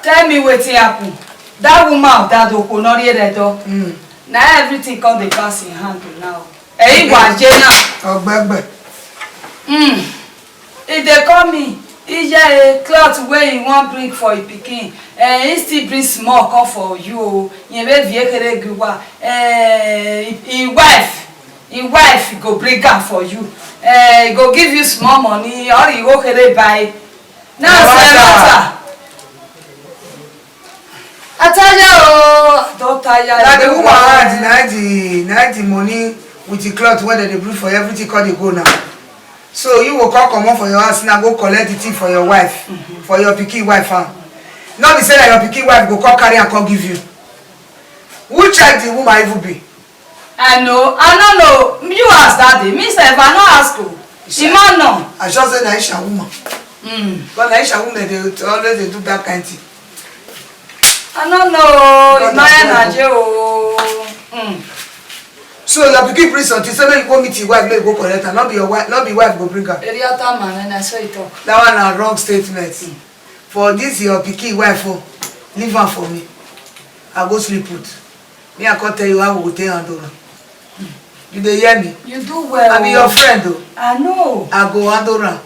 Tell me what happened. That woman that will not hear that door. Now everything come the pass in hand now. Hey, Wajena. Oh, baby. If they call me, it's just a cloth where you want bring for a picking. He still bring small come for you. You may be a wife go bring her for you. Go give you small money or you go buy. Now, I tell you, don't tire. That the woman had the money with the cloth where they bring for everything called the go now. So you will come on for your house now, go collect the thing for your wife, for your picky wife. Now be say that your picky wife go come carry and come give you. Who check the woman even be? I don't know. You ask daddy. Me say if I not ask you. The man no. I just say Naisha woman. But Naisha woman they always do that kind of thing. I don't know. It's my energy. So your picky bring something. So when you go meet your wife, let go collect her. Not be your wife. Not be wife go bring her. Eriata man, and I saw it talk. That one a wrong statement. For this your picky wife, leave her for me. I go sleep with. Me I can't tell you how we take handle her. You dey hear me? You do well. I be your friend though. I know. I go handle her.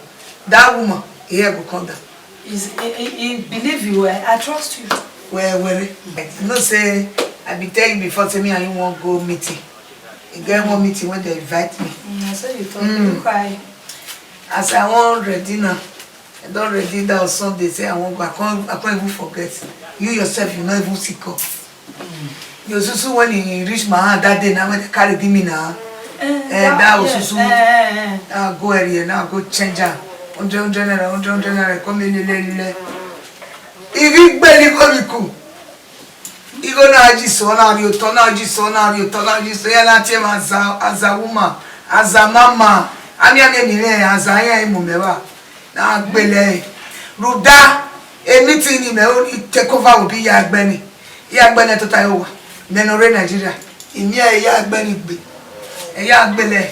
That woman, here go come down. He believe you. I trust you. Well, you know say I be telling you before say me and you won't go meeting. You get one meeting when they invite me. I saw you talk. You cry. As I want ready now, I don't ready that Sunday say I won't go. I can't even forget. You yourself, you not even sick up. You also when you reach my hand that day now when they carry me now. That was also I'll go area now, go change her. 100 naira, come in the if you barely come cool. You go now so now you turn out so you're not him as a woman, as a mama. I mean as I am mumeba. Now bele Ruda anything in me take over will be Yagbeni. Yagbeni to Taiwa. Menore Nigeria. Imia Yagbeni be. Yagbele.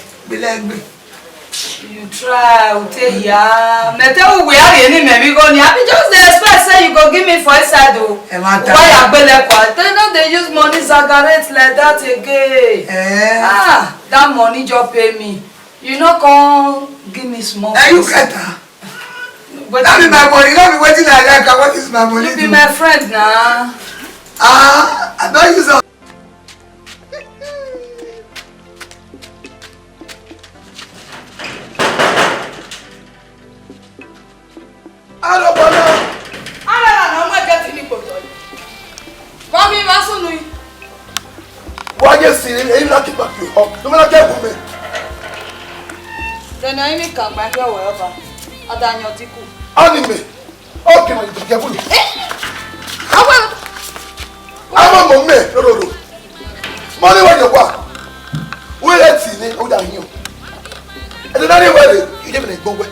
You try, Ute ya. Mete we are any maybe go ni. I just the express say you go give me for inside though. Why Yagbele kwa? They know they use money cigarette like that again. That money just pay me. You know come give me small. Now you get her. That be my money. Not be waiting like that. What is my money? You be my friend now. I don't use a. I don't know. I'm not getting it. Mommy, what's on you? Why you see him not keep back you up? No matter what woman. Then I make come back here wherever. I done your tickle. Anime. Okay, my little careful. How well? I'm a moment. No. Money when you work. We let's see it. Hold on you. And then anyway, you give me a go away.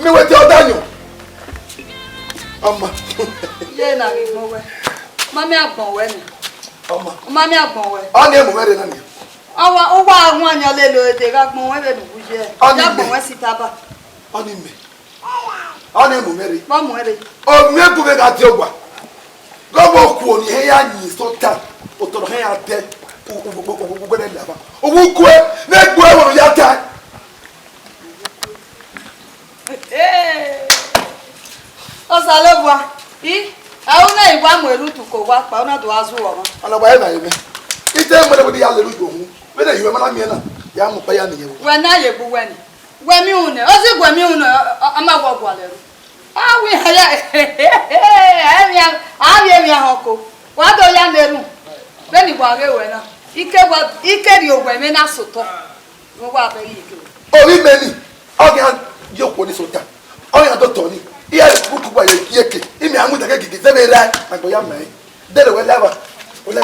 Me with your Daniel. Yeah, na we go away. Mommy, I'm going away. Mommy, I'm going away. On him, where are you? Oh, one your little they got more than you. I'm going to sit up. On him. On him, Mary. Mom, ready. Oh, me to get at your work. Go walk on your hair and so tight. Put your hair dead. Oh, who quit? Let go on your time. Osalobwa, auna igwa mweru tukogwa pa una do azu wo. Ana ba na yeme. Ite mo de bodi ya leru go hu. Me na yiwe mana me na. Ya mo pa ya na yewu. We na ye bu weni. Gwa mi une, o si gwa mi une amagwa gwa leru. Ah we ya. Ami ahoko. Wa do ya leru. Beni gwa ge we na. Ike ri ogwa me na soto. Mo gwa be ike. O ri meni. O ga yoko ni sota. O ya do toni. Iya buku ba yeke imi amu da keke se be rai na go ya mai de le we lava o le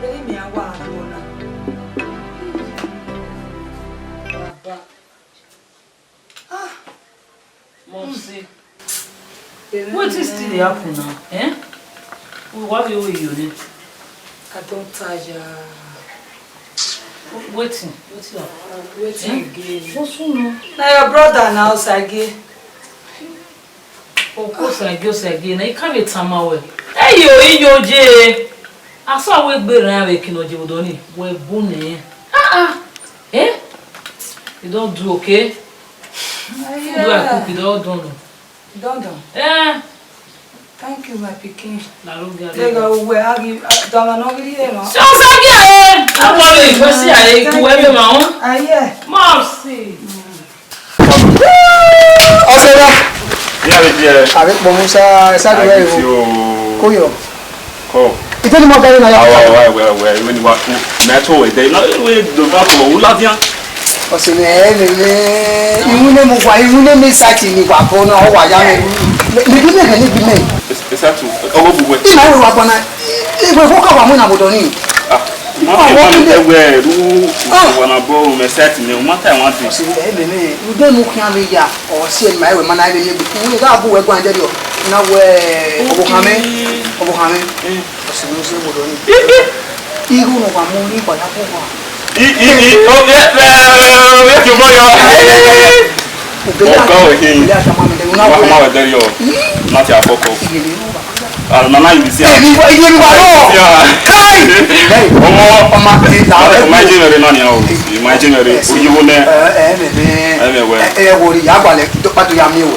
Emi awa adona. Baba. Momsi. What is still happening now? Eh? What are you doing? I don't tire. Waiting. Waiting again. What's wrong? Now your brother now, Sagi. Of course, I guess again. I can't get some away. Hey, yo, Jay. I saw we be around making no Jodoni. We're bonny. Eh? You don't do okay? Yeah. Do I cook it all done? Don't. Eh? Thank you, my pikin. La longa. They go where I give. Don't know really, no. So again. I'm going to see I go every man. Ah, yeah. Mercy. Avec bon Moussa, ça doit être Koyo. Ko. Il était monté dans la Ouais, when you want to metal they not we do not for Uwadiae. parce que il ne me voit, il ne me sati ni quoi pour non wa ya mais ni bime. It's that to Ogobuwe. Il m'a wa bana. Il veut ko wa mo na bodoni. Where wanna go me set me matter one thing. Si me you dey mu kan me ya o si e mai we mana ile ni bu ga bu we gwan je dio na we obuhame si mo se bodoni. Iru no wa mo ni ko na ko wa. Oh yeah you boy. Go here. Mama we there yo. Not your focus. Nana you see. Imagine you ne. Wo ya gba le to pa to ya mi wo.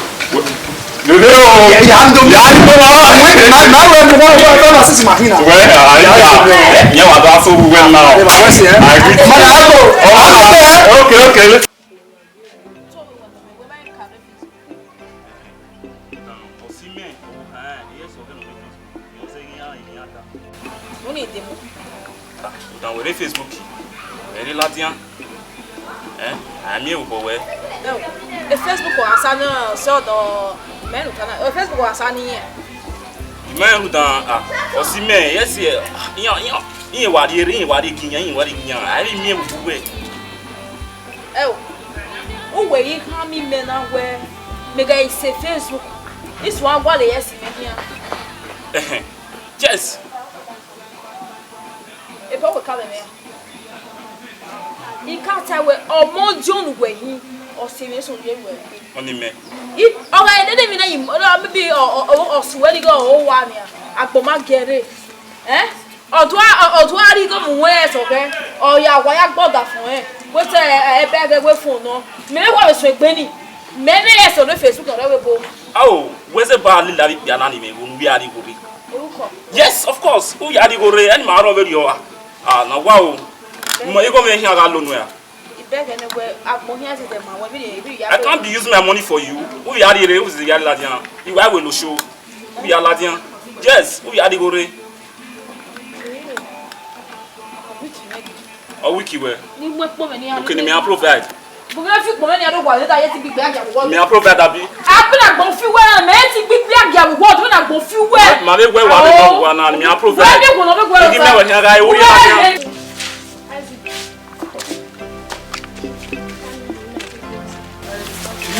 Okay. Dans le Facebook, elle est là-dedans. Hein? Ami ou pas ouais? Non. Le Facebook a ça non sort dans mais le Facebook a ça ni. Mais dans aussi mais yes il wa di kinya ali mi ou ouais. O we yi kan mi me na we me ga ise Facebook. Is one gwa le yes me here. Yes. E po we ka le me. I ka ta we o mo John we yi o se me so we we. Oni me. I o ga de mi na yi o be o suwe go o wa mi agboma gere. Odo ari go mu we so ke o ya wa ya gboda fun we se ebe we phone no. Me wa we so egbe ni. Me ne yes on Facebook on we bo. Oh, where's the bar li la bi ana ni me wonu bi ari go bi. Yes, of course. Who ya di go re any ma ro very o. Na wow. Mo e go me hia ga lonu ya. I can't be using my money for you. Who ya di re who is the ladian? You I will show. Who ya ladian? Yes, who ya di go re? A wiki where? Okay, me provide. Me provide abi. Ma be where wa na me provide. Give me what ya who ya ladian?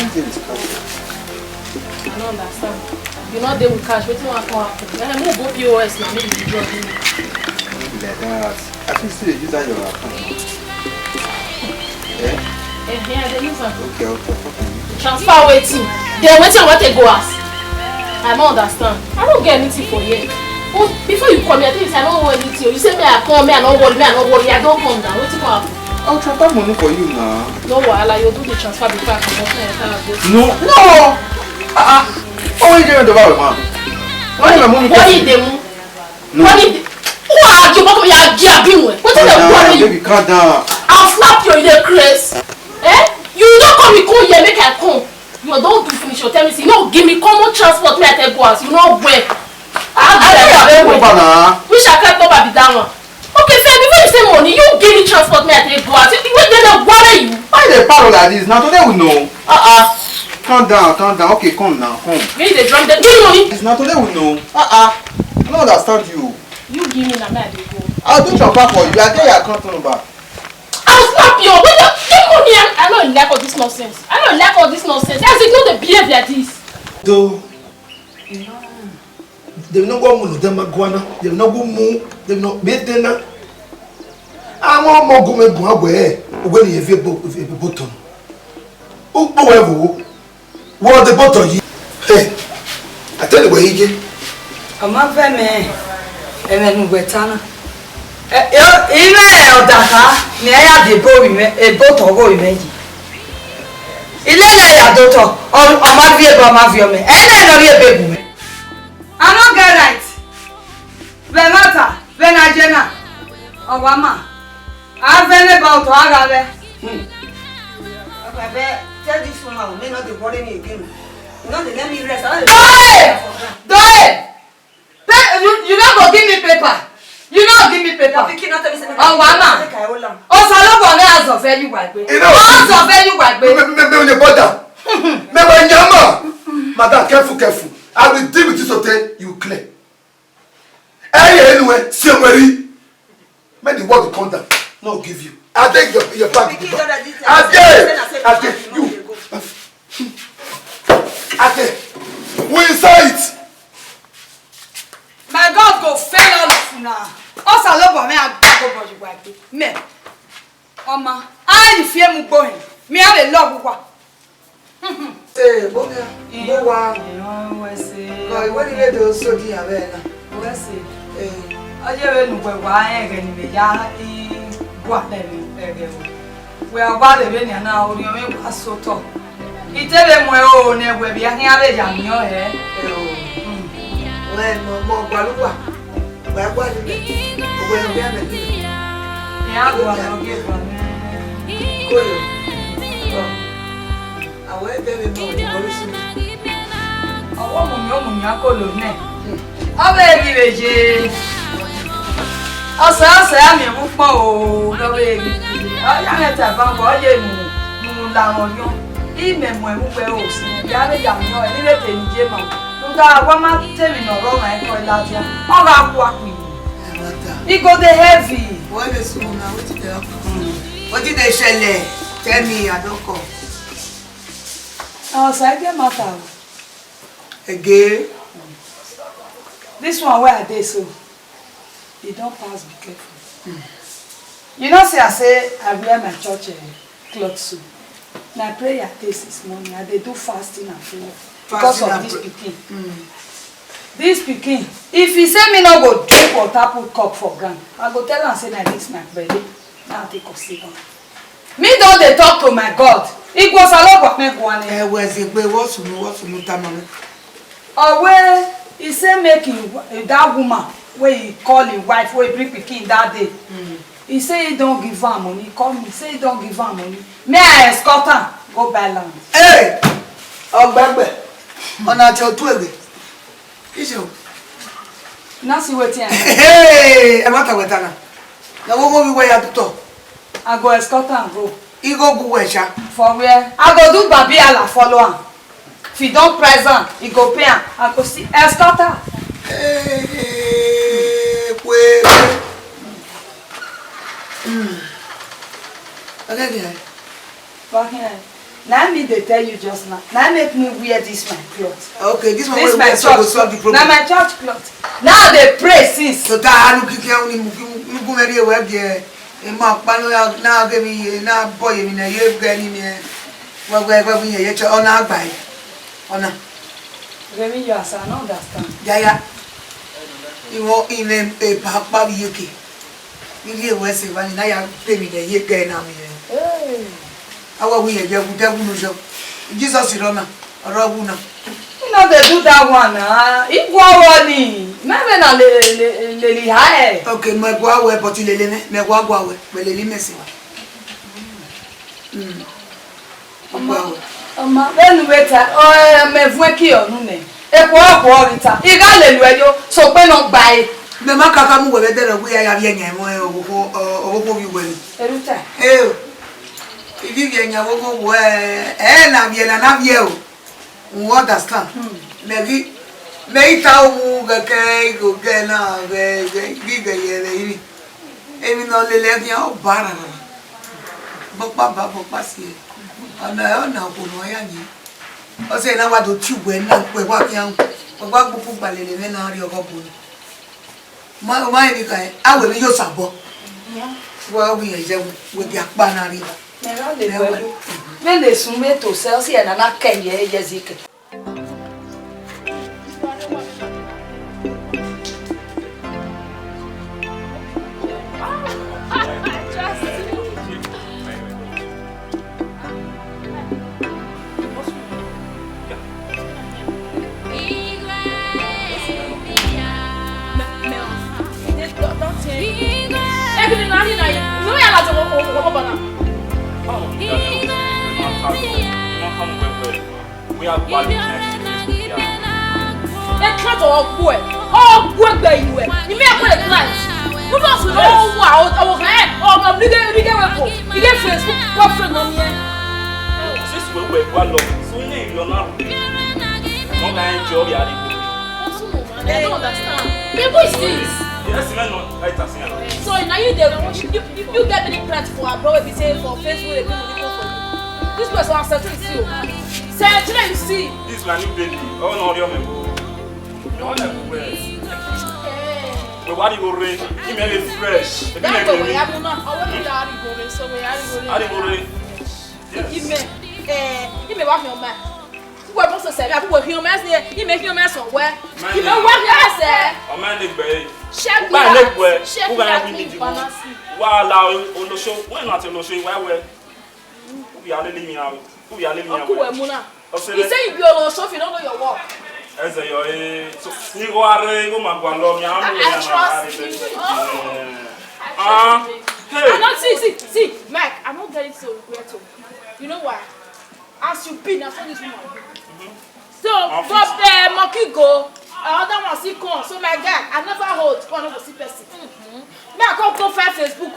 I don't understand. You know they will cash. What you want to happen? I move go POS now. Maybe you drop in. Like that. I can still use that your account. Yeah, they use it. Okay. Transfer waiting. Then waiting what they go ask. I don't understand. I don't get anything for you. Oh, before you come here, I think I don't want anything. You say me I come, me I don't worry, I don't come down. What you want to happen? I'll transfer money for you now. No, wahala, you do the transfer before I come up. No. Oh, you don't know man. Why my money? What did they do? What did who are you? What is the worry? Baby, calm down. I'll slap you in the crest. You don't come me come here, make I come. You don't do finish your tell me, no, give me common transport, me I take go as you know where. I don't know. Which I can't go back that one. Okay, sir, before you say money, you give me transport, me I take go as. You wait, then worry you. Why they parle like this? Now today we know. Calm down. Okay, come now, come. Maybe they drum them. Give me money. It's not today we know. I don't understand you. You give me na me I dey go. I'll do transfer for you. I get your account number. I'll slap you. Wait, give money. I don't like all this nonsense. As you know the behave like this. Though they will not go move them Guana, they will not go move, they will not beat them. àwọn ọmọ ogun megun agbe ogbe ni efe bottom o po we wo the bottom yi hey atele we yije ama fe me emenu gwetana ile odaka ni aya de bo wi me e bottom go wi meji ile le ya doto o ma vie bo ma vie me ene no ri ebebu me I no get right Benata Benajena Obama I very about Agabe Tell this woman, may not be bothering me again. You know, they let me rest. You not go give me paper. You not give me paper. Obama Osalobo me as of you gbagbe. As of you gbagbe. Me on the border. Me wa nyama. Madam, careful. I will deal with this hotel, you clear. Anyway, somebody. Make the word come down. No, give you. I take your back. I take you. We inside it. My God go fail all of you now. Osalobo me agbo you gbagbe. Me. Oma, I fear mu going. Me have a love wa. Hey, Boga. Boga. No, what did they do so dear, Vena? What's it? I never knew why I can be ya in Guatemala. We are about the Benin now, you are so tall. He tell them where own will be a young your hair. When more Gualua. Where was it? When we have a deal. Yeah, I'll give one. I went very much. I want your color. I beg you, ọ̀sẹ̀ àmì mú pọ̀ o lọ́wọ́ èyí ọ̀yá mẹ́ta bá ń bọ̀ ọ́yẹ́ mú làwọn yán ìmẹ̀mọ̀ ẹ̀mú pẹ̀ ò sí ìyá méjì àmì yán ẹ̀ nílé tèmi jẹ́ mọ̀ nígbà wọ́n má tèmi nà lọ́rùn ẹ̀kọ́ ìlàjà ọ̀rọ̀ àpò àpì it go dey heavy. Wọ́n lè sùn náà ó ti dẹ̀ ọkọ̀ ó ti dẹ̀ ṣẹlẹ̀ tẹ́mi àdọ́kọ̀. ọ̀sẹ̀ ẹgbẹ́ mata o. Again. This one where I dey so. You don't pass, be careful. You know, say I wear my church clothes so. My prayer takes this morning. I they do fasting and prayer because of this pikin. This pikin. If he say me no go drink water, put cup for ground, I go tell am say na this my belly. Now take a sit down. Me don dey talk to my God. It was a lot of me one. Where's it? What's no tamale? Or where he say make that woman. Where he call his wife, where he bring pikin that day. He say he don't give her money. He call me, say he don't give her money. May I escort her, go buy land. Hey! Ogbagbe. Ona ti otuebe. Iso. Na see wetin I. Hey! E mata wetana. Na wo mo bi we ya tuto. I go escort her and go. He go go we sha. For where? I go do babi ala follow am. If he don't price am, he go pay am. I go see escort her. Okay. Now me they tell you just now. Now make me wear this my cloth. Okay, this one this my church solve the problem. Now my church cloth. Now they pray since. So that I look at you, you go very well there. E ma pa na ge mi na boy mi na ye ga ni mi. Wa mi ye cho ona agba yi. Ona. Remi, you as I don't understand. Yeah. Iwo ine e pa bi yeke. Ile we se wa ni na ya pe mi de ye ga na mi. Hey. Awa we ye gu de gu no so. Jesus rona. Oro na. You know they do that one ah. Igwa woni. Maybe na le high. Okay, me gwa we but le me gwa we. Me le mesi wa. Oma when wait me fun ki onu ne. Epo apo rita. Iga le lu eyo so pe no gba e. Me ma kaka mu we be dere we ya bi enyan mo owo bi we. Eruta. Ibi bi enyan wo we na bi na bi o. You understand? Me ita o ga ke go ge na ge bi ge ye le. Emi no le ki o bara na. Bo pa si. Ana ko no ya ni. O se na wa do tuwe na pe wa ki an. Wa gbo fu gbalele me na ri ogo bo. Ma ni kai, awe mi yo sabo. Well, we are with the banner. Men they sume to sell see and not can ye Jessica. We have value next. They try to boy. Oh, boy, where you were. You may have put a glance. You must know wow. Oh, I'm you get Facebook. What friend on here? This will be one love. Soon you're not. One guy enjoy the I don't understand. People is this. Yes, man, not right as you. So now you get many plans for abroad. If you say for Facebook, they people looking for you. This person has settled with you. Say, you see. This is my new baby. Oh no, you're my boy. You're not the best. But what do you read? He made it fresh. That's the way I'm not. I want to go. So we are going. He may walk your man. Who are also said, I put humans here. He make humans somewhere. You know what I said? A man, they bay. Check my leg where. Who I we need to go? While on the show, when not on the show, where we are living out. We are living out. He said you be on the show if you don't know your work. As a so you are go Magwalo, I trust you. Hey. I'm not see, Mike, I'm not getting so regretful. You know why? As you been, that's what this woman do. So, from there, monkey go, another one see come. So my guy, I never hold one of the see person. Me I come go find Facebook.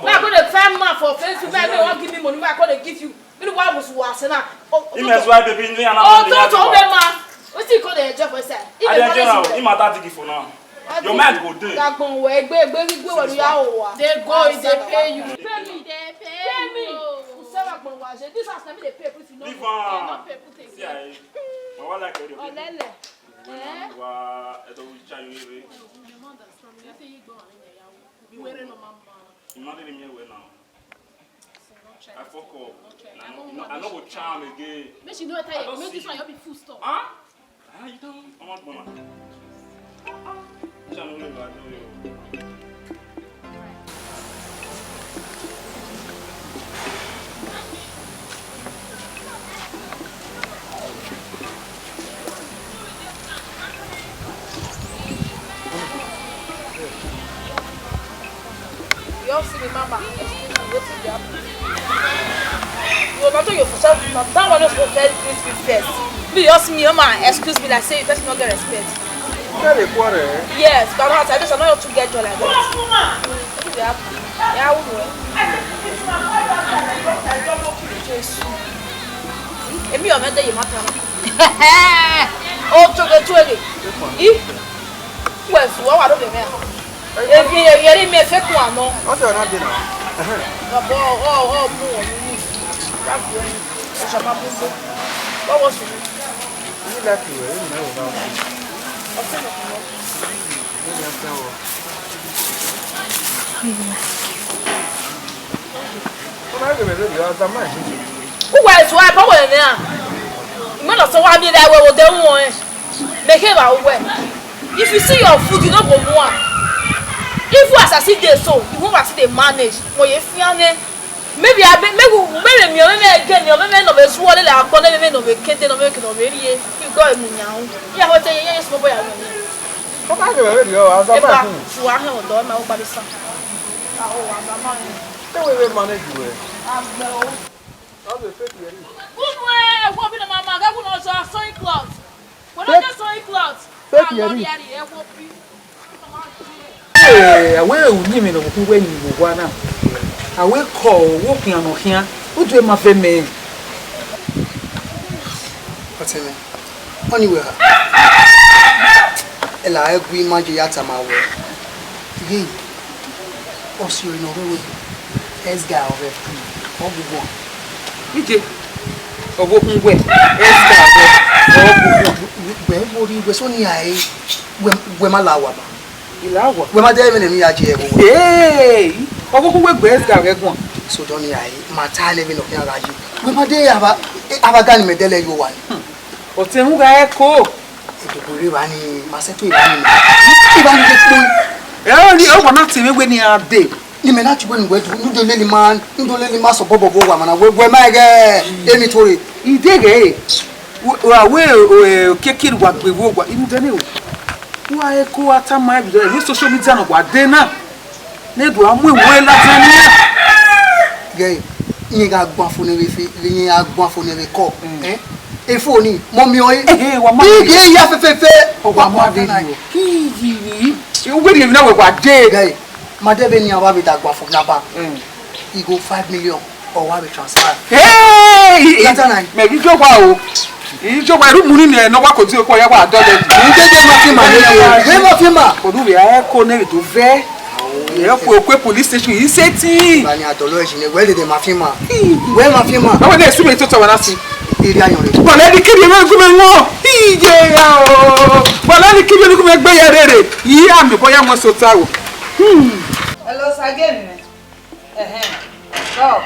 Me I go to find man for Facebook. Me I want give me money. Me I go to give you. You know why was now? He must why baby me and oh, don't tell me man. What's he call the job for say? I don't know. He matter to give for now. Your man go there. That go where go where you are. They go, they pay you. Pay me. This house let me pay if you know. Not pay put things. Yeah. I like it. Oh, lele. Wa edo wicha you. Your mother from me. I say you go on there. You wearing no mama. You not in me now. I fuck up. I know what charm again. Make you know what I make this one you be full stop. Huh? Ah, you don't. I'm not mama. Channel I know you. You all see me, mama. What's it happen? You not your yourself. That one is for me first. You all see me, mama. Excuse me, like say you just not get respect. Yes, but I just I'm not to get you like that. What's it happen? Yeah, I will. Emi o mede yimata na. O choge. If well, so wa do be me. If you yeri me fe ku amo. O se na bi na. Babo o mu o ni. Rafu ni. O chama bumbo. What was it? You like you, you know about. O se no ko. You like that. O na ge me do ya za mai. Who was why power there? You must so want me that way with them one. Make it our way. If you see your food, you don't go more. If you as see this so, you won't see they manage. But if you maybe I maybe me again, you may not be swallowed like a corner, no be kitten, no make no really. You go in now. Yeah, what say yes, no boy. Come on, you are as a man. You are here, don't know about this. Oh, I'm a man. Don't we manage you? I'm How the fake you? what be the mama? I will also have sewing clothes. What are the sewing clothes? Hey, away with me no when you go now. I will call walking on here. What do my family? What's it? Anyway, Ella, I agree, my yata my way. Again, also, you know, let's go over. What we want. Ije ogbokun we body we so ni ai we ma lawa ba ilawa we ma de me ni ya je wo Obo we gbes ga we gun. So don't ya ma ta le no ya gaji. We ma de aba gani medele yo wa. O te mu ga e ko. Edogore wa ni ma se pe ba ni. Iba ni de ko. E ni o na te me we ni ade. Ni me na chugbe ni we ndo le ni ma so bobo wa mana we ma ge emi tori. Idege wa we kekiri wa gbe wo wa inu de ni o. Wa e ko ata ma bi ni social media no wa de na. Ne do amu ewe la tania. Ge yin ga gbon fo ni we fi yin ga gbon fo ni we ko. Efo ni mommy oyi. Wa ma. Ige ya fefefe. O wa ma de ni. Kiji. E we ni na we wa de. Ge madebe ni awa be da gbon fo na ba. He go 5 million or wa be transfer. Hey! Me bi jo wa o. Ijo wa ru mu ni no wa ko ti ko ya wa dole. Ni jeje ma fi ma le. We ma fi ma. Ko du be a ko ne to ve. Ye ko kwe police station yi seti. Ba ni atolo e ne we de ma fi ma. We ma fi ma. Awo de su me to to wa na si. Iri ayan re. Bo le di kiri me gu me ngo. Ije ya o. Bo le di kiri me gu me gbe ya rere. Yi ami boya mo so ta o. Hello again. So,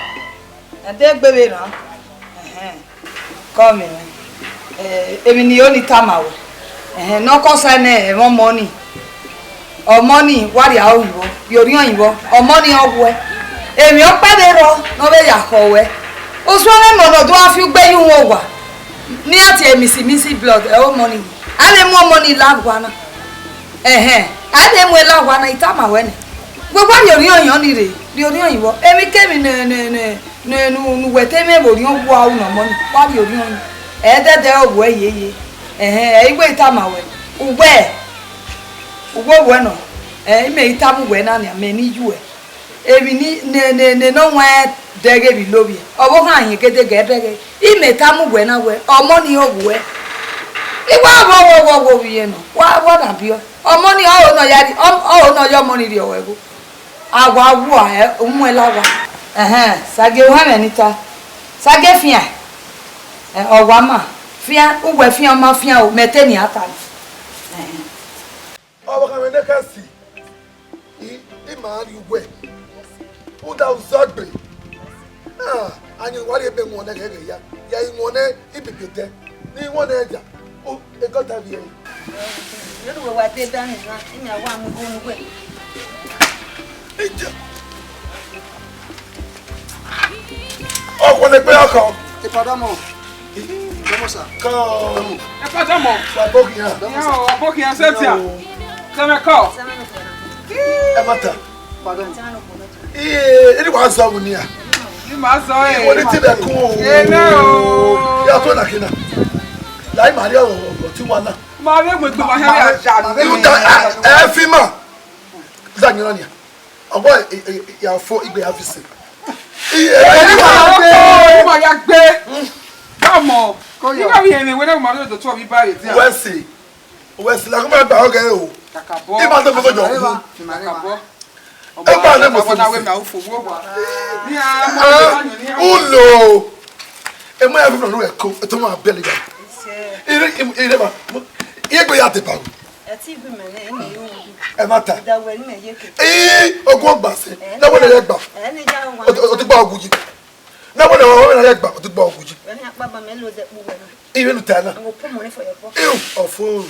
and then baby now. Come in. Èmi ni oni tama o. No concern e won money. O money wari a oyibo. Yori oyibo. O money ogwe. Èmi o pade ro no be ya ko we. O so na mo do afi gbe yu won wa. Ni ati emisi blood e o money. Ale mo money lagwa na. Ale mo lagwa na itama we ni. Gbogbo yori oyan ni re. Yori oyibo. Èmi kemi nu wete me bo ri on wa u no money. Wari yori oyan. Edede ogwe yeye igwe itama we ugwe no ime itamu we na na me ni ju ebi ni ne no nwa dege bi lobi obo kan yin kete ge dege ime tamu we na we omo ni ogwe igwa wo bi no wa na bi omo ni o no yari o no yo money ri owe go agwa wu a umu elawa sage wa me nita sage fian ọwa ma fia ugwe fia ma fia o mete ni ata ọba kan me ka si I ma ri ugwe o da uzagbe anyi wari ebe won na gege ya won na ibibete ni won na eja o e ko ta bi e yeru wa de dan na imi awa mu go ugwe eja o ko le pe oko e pada mo. Vamos a. Come. E pa jamo. Sabokia. Yo, abokia setia. Come ko. E mata. Pardon. Eni wa za mu ni a. Ni ma so e. Woni ti be kun o. E na o. Ya to na kina. Lai ma ri o ti wa na. Ma be gbe ma ha ya. You da e fi ma. Za nyi na ni. Obo ya fo igbe afisi. Eni ma ya gbe. Come on. You know we any when we do to be buy it. Wesi la ko ma gba oge o. Takabo. I ma to fo jo. Takabo. E ba le mo fo na we na wo fowo wa. Ni a mo ni ni. Ulo. E mo ya fi no e ko to ma bele ga. Ire ba. Ye go ya te pa. e ti bi me ni yo E mata. da we ni me ye ke ogun gba se. Na wo le gba. ni ja wa O ti gba ogun ji. Na wo le gba o ti gba ogun ji. ni apa ba me lo de bu we na Even no tana. go put money for your pocket Ew, of fool.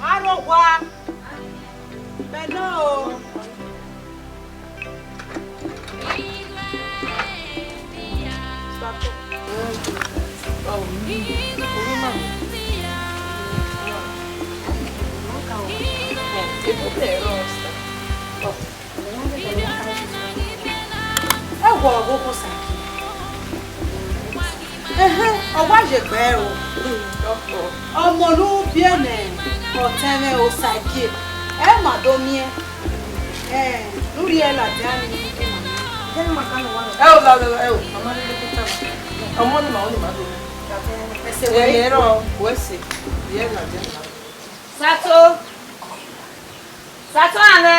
Arogwa. Hello. Ọwọ́ àjẹgbẹ́ o. Ọmọ ló bí ẹ̀nẹ̀ ọ̀tẹ́rẹ́ o ṣàgé. Ẹ mà domi ẹ. Lórí ẹ làdí á ní ìdíje màá. Jẹ́ni màá kánú wà lọ. Ẹ ò lọ ẹ ò. Ọmọ ní lókè tán. Ọmọ ní màá ní màá domi. Ẹsẹ̀ wẹ̀ yẹn rọ wẹ́sẹ̀. Ìyẹn làdí á. Sato. Sato àná.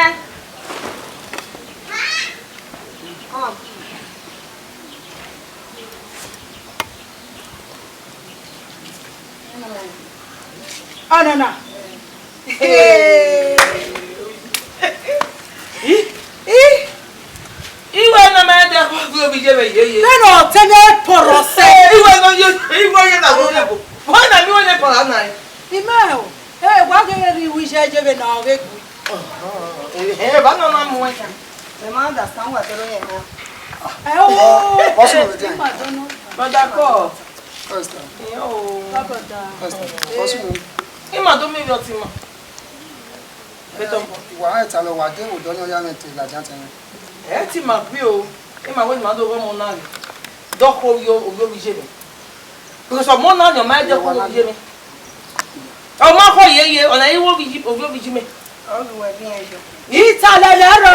Oh no no. Iwe na ma de ko bi je be ye. No tene porose. Iwe no ye na go le bo. Why na mi won por na. Imao. Wa ge ri wi je be na ge ku. Ba no na mo wa. Me ma understand what do ye na. Posso me ver? Mas d'accord. Costa. Yo. Posso me? Ima do mi yo ti mo. Beto. Wa ta lo wa de o do yan yan te la jan te. Ti ma bi o. Ima we ma do mo na. Do ko yo o yo bi je mi. Because mo na yan ma de ko bi je mi. O ma ko ye ona yi wo bi ji o yo bi ji mi. O bi we bi en jo. Ita le lero.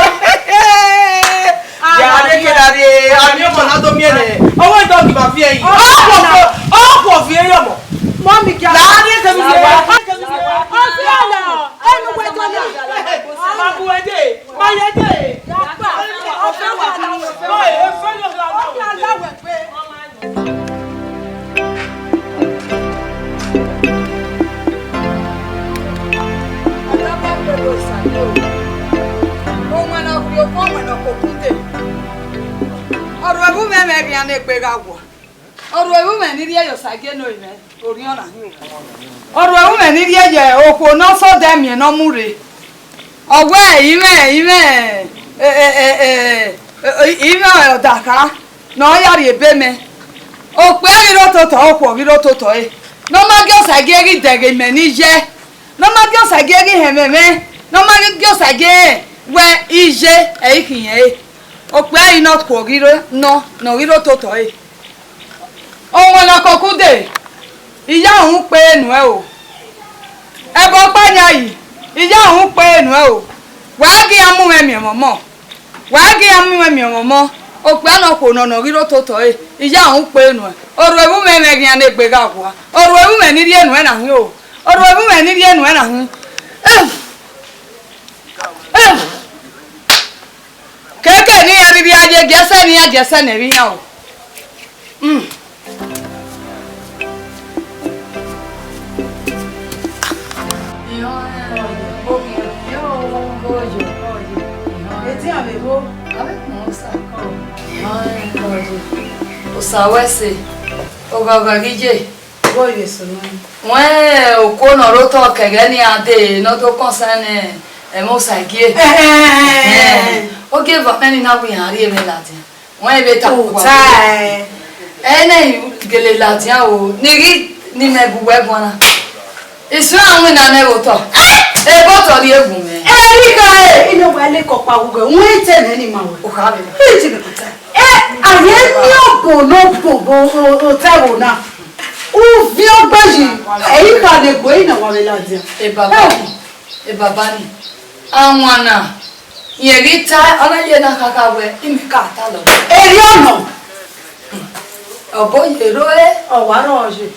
Ya de ke da de ami mo na do mi ene. Owo do ki ba fi eyin. O ko fi eyin mo. Mommy ga. La ni ke mi se. Ma bu ede. Ma ye de. Ọ̀rọ̀ ẹ̀bú mẹ́mẹ́ bí a ní pé ga wọ̀. Ọ̀rọ̀ ẹ̀bú mẹ́ ní rí ẹ̀yọ̀ sàgé náà ìmẹ́ orí ọ̀nà. Ọ̀rọ̀ ẹ̀bú mẹ́ ní rí ẹ̀yẹ̀ òkò náà sọ́dẹ̀ mìíràn náà múre. Ọ̀wẹ́ ìmẹ́ ọ̀dàká náà yàrá ìbé mẹ́. Òpè ríró tó tọ̀ òpò ríró tó tọ̀ ẹ̀. Nọ́mọ́gẹ́ ọ̀sàgé rí dẹ̀gẹ̀ mẹ́ ní jẹ́. Nọ́mọ́gẹ́ ọ̀sàgé rí hẹ̀mẹ̀mẹ́. Nọ́mọ́gẹ́ ọ̀sàgé wẹ ìjẹ́ ẹ̀yìn kìyẹn ẹ̀. Òpè yìí náà kò ríró náà ríró tó tọ̀ ẹ̀. Ohun ọ̀nà kọ̀ọ̀kún dè ìyá òun pé ẹnu ẹ o. Ẹbọ pààyàn yìí ìyá òun pé ẹnu ẹ o. Wàá gé amú ẹ̀mí ọ̀mọ̀ mọ́. Wàá gé amú ẹ̀mí ọ̀mọ̀ mọ́. Òpè àná kò nànà ríró tó tọ̀ ẹ̀. Ìyá òun pé ẹnu ẹ. Ọ̀rọ̀ ẹ̀wú mẹ́rin ẹ̀gbìn ẹgbẹ́ gà wá. Ọ̀rọ̀ ẹ̀wú mẹ́ nírí ẹnu ẹ̀ nàhún o. Ọ̀rọ̀ ẹ̀wú mẹ́ nírí ẹnu ẹ̀ nàhún. Kéèké ní arìnrìn ajé gẹ́sẹ̀ ní àjẹsẹ̀ nẹ̀rí yàn o. Osawese ogagagije Boye sonu. wọn oko na ro to kege ni ade no to concern mo sagie o give up many na we hari me lati wọn ebe ta kwa na gele lati o ni me buwe bona isu àwọn na me wo to e bo to ri egun me Erika ino wale ko pa ugo won tene ni ma wo. o ka be Ti be kuta. Aye ni obo no bobo o tawo na. O vi ogbaji. Erika de gbo ina wa me ladi. e baba ni àwọn na yeri ta olaye na kaka we imi ka ta lo Eri ona. obo yero e O wa ro oje.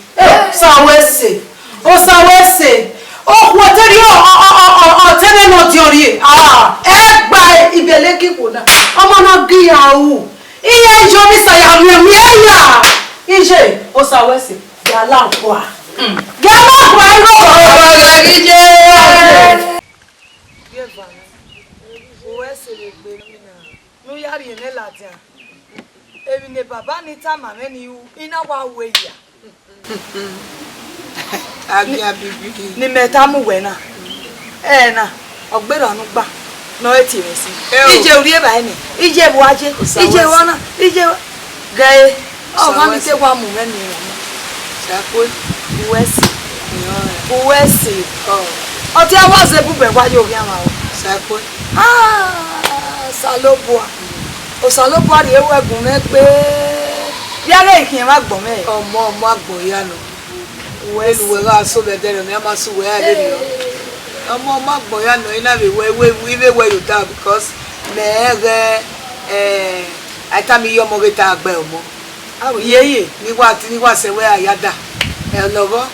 Sawese. O sawese. O wo teri o tene no ti ori. E gba ibele kiko na. Omo na giya o. Iye jo mi saya mi eya. Ije o sawese. Gala kwa. Gala kwa ro. ogagagije no yari ene latia ebi ne baba ni tama me ni u ina wa we ya Abi bibi. ni meta mu we na na ogbero anu gba no eti re si ije ori e ba ni ije bu aje ije wona ije gae o ma mi te wa mu me ni Sako. uwesi o ti awa se bube wa yo ya ma o Sako. salopua o salopua ri ewu egun me pe yare ikin ma gbon me Ọmọ agboya no. Eluwe ga so be dere me ma so we ale ni. Ọmọ agboya no ina be we you down because me atami yo mo geta agbe omo. yeye Ni wa se we ayada. E logo.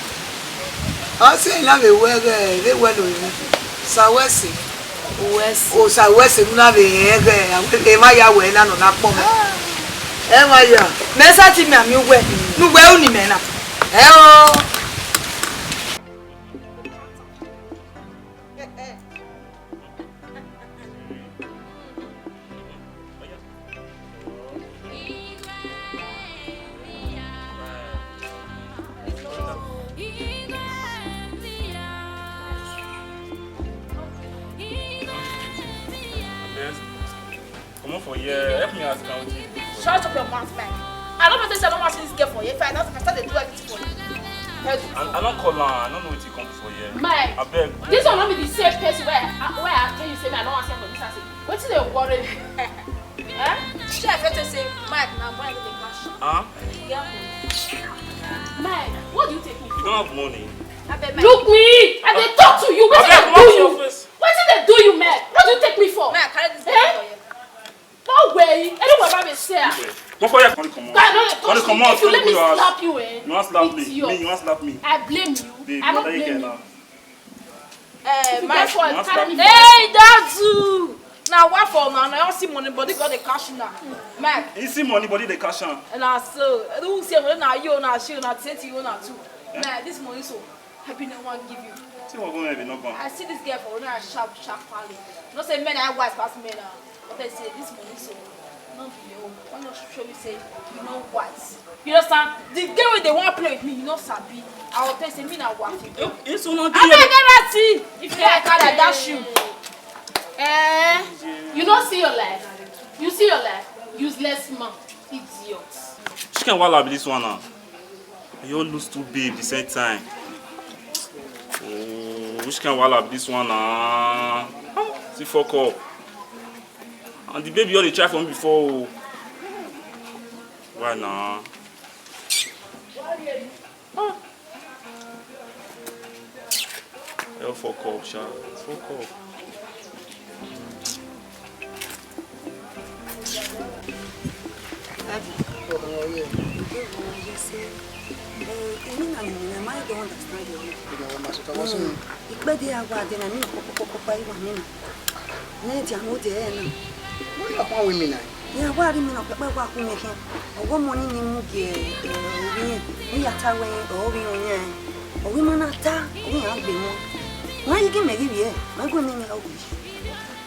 O se ina be we no ni. Sawese. uwesi O sawese na be e ma ya we na no na pon me. e ma ya me sa ti mi ami we nu we uni me na e o I'm not for here. Help me ask her. Shut up your mouth, man. I don't want to say I don't want to see this girl for you. If I don't, I start to do everything for you. I don't call her. I don't know what you come for here. Mike, I beg. this will not be the same person where I tell you say me I don't want to see for this house. What's the worry? Eh? She have to say, Mike, now I'm going to get the cash. Huh? Yeah. Mike, what do you take me for? You don't have money. Look me! And they talk to you. What did they do you? What did they do you, Mike? What do you take me for? Mike, carry this for you. No way. Anyone about me say. Don't for here. Come on. If you let me slap you, you want slap me? You want slap me? I blame you. I don't blame you. Mike, hey, that's you. Now what for now? I don't see money, but they got the cash now. Mike. You see money, but they cash on. And I so I don't see money now. You now she now say to you now too. Nah, this money so happy no one give you. See what going to be not gone. I see this girl for now sharp quality. Not say men are wise past men now. But they say this money so not be your own. Why not show me say you know wise? You understand? The girl they want to play with me, you know sabi. I will tell you say me now what you do. It's not I never see. If you like that, dash you. You don't see your life. You see your life. Useless man. Idiots. She can wall up this one now. You all lose two babe the same time. Oh, which can wall up this one now? See fuck up. And the baby all they try for me before. Why now? Hell fuck up, child. Fuck up.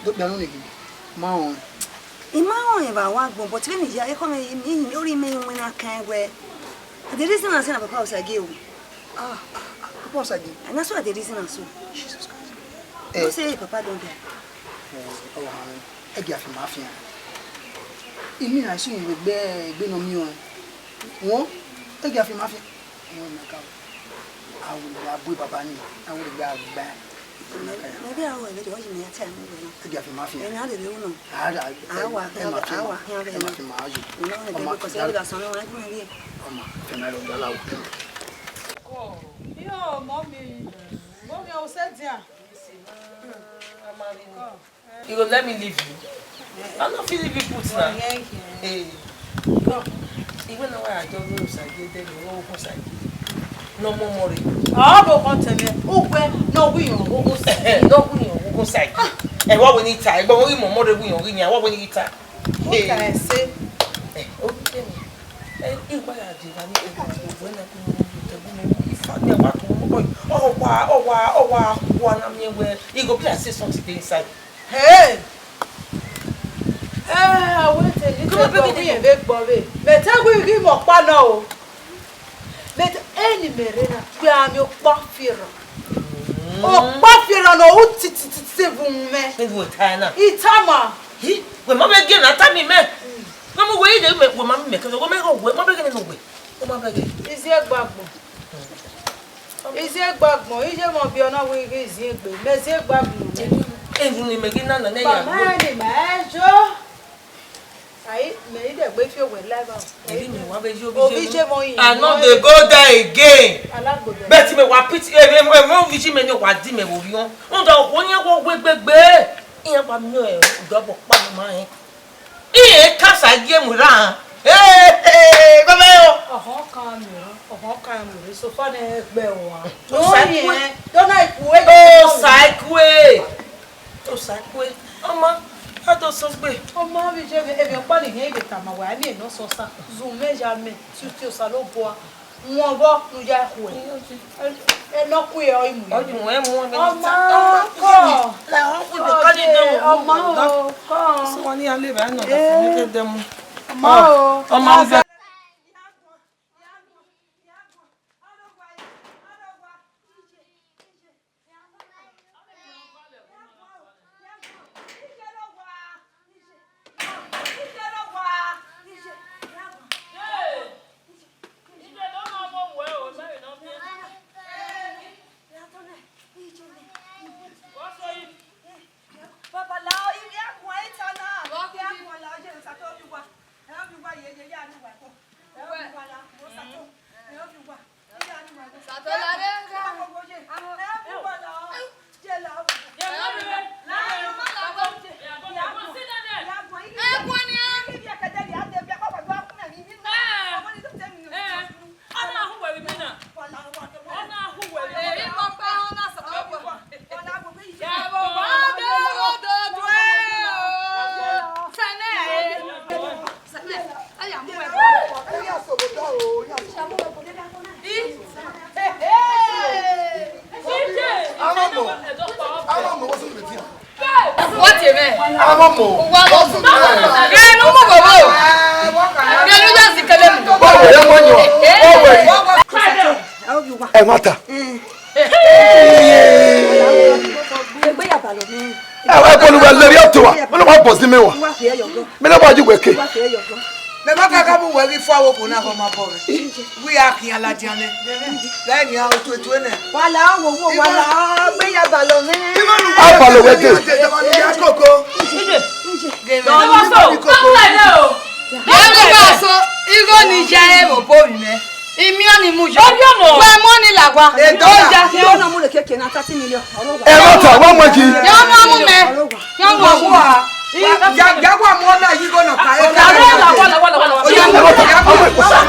But when you come in, you remain when I can't wear. The reason I said about I give. Papa I give. And that's why the reason I saw. Jesus Christ. You say Papa don't get. Oh, I give him mafia. You mean I see you with bear no me on. What? I give him mafia. Oh my God. I will have Papa. I will go back. Maybe I will let you tell me. I give him mafia. And how did you know? Yo, mommy, I was said there. You go let me leave you. I'm not feeling you put now. Hey, even though I don't know if I get there, no more money. Oh, but tell me, no, we go say, no, we go say. And what we need time, but we more than we are. What we need time. What can I say? Okay. If I did, I need to go when I go oh, wow, one I'm here where you go play a something inside. Hey! I wait a little bit, Bobby. But I will give more panel. But any merina, we are your buffero. Oh, buffero, no, Itama. He, when Mamma again, I tell me, man. Mamma, wait, they make woman make a woman go, Mamma getting away. Is your backbone? Is your backbone? Is your mobile way? Is your backbone? Even making none of the name. I made a way for level. I know they go there again. Bet me what pity everyone which men what dimmer will be on. When you walk with bear, in a double mine. Eh, cast I game with her. Hey, come here. Oh, so funny. Oh, Sakwe. I don't so big. Oh, mamma, if you're calling here, I mean, no so zoom measurement, to salon bois. One walk to Yahweh. And not queer. What you mean? I'm a mo. No more go. You just tell me. Hey, Mata. I want to let you up to her. I don't want to post the meal. I don't want you working. Me ba ka bu we fo awo ko na ko ma bo. We are kin ala ti ane. La ni a o tu ne. Wala wo gbe ya balo mi. I follow working. Ya koko. Igo ni jae mo po mi me. Imi oni mu jo. We money la wa. Oja ki ona mu le keke na 30 million. Hey, Mata, one more key. Yo no mu me. Yo no mu. Jagwa mo na yi go na ka e ka. Wala.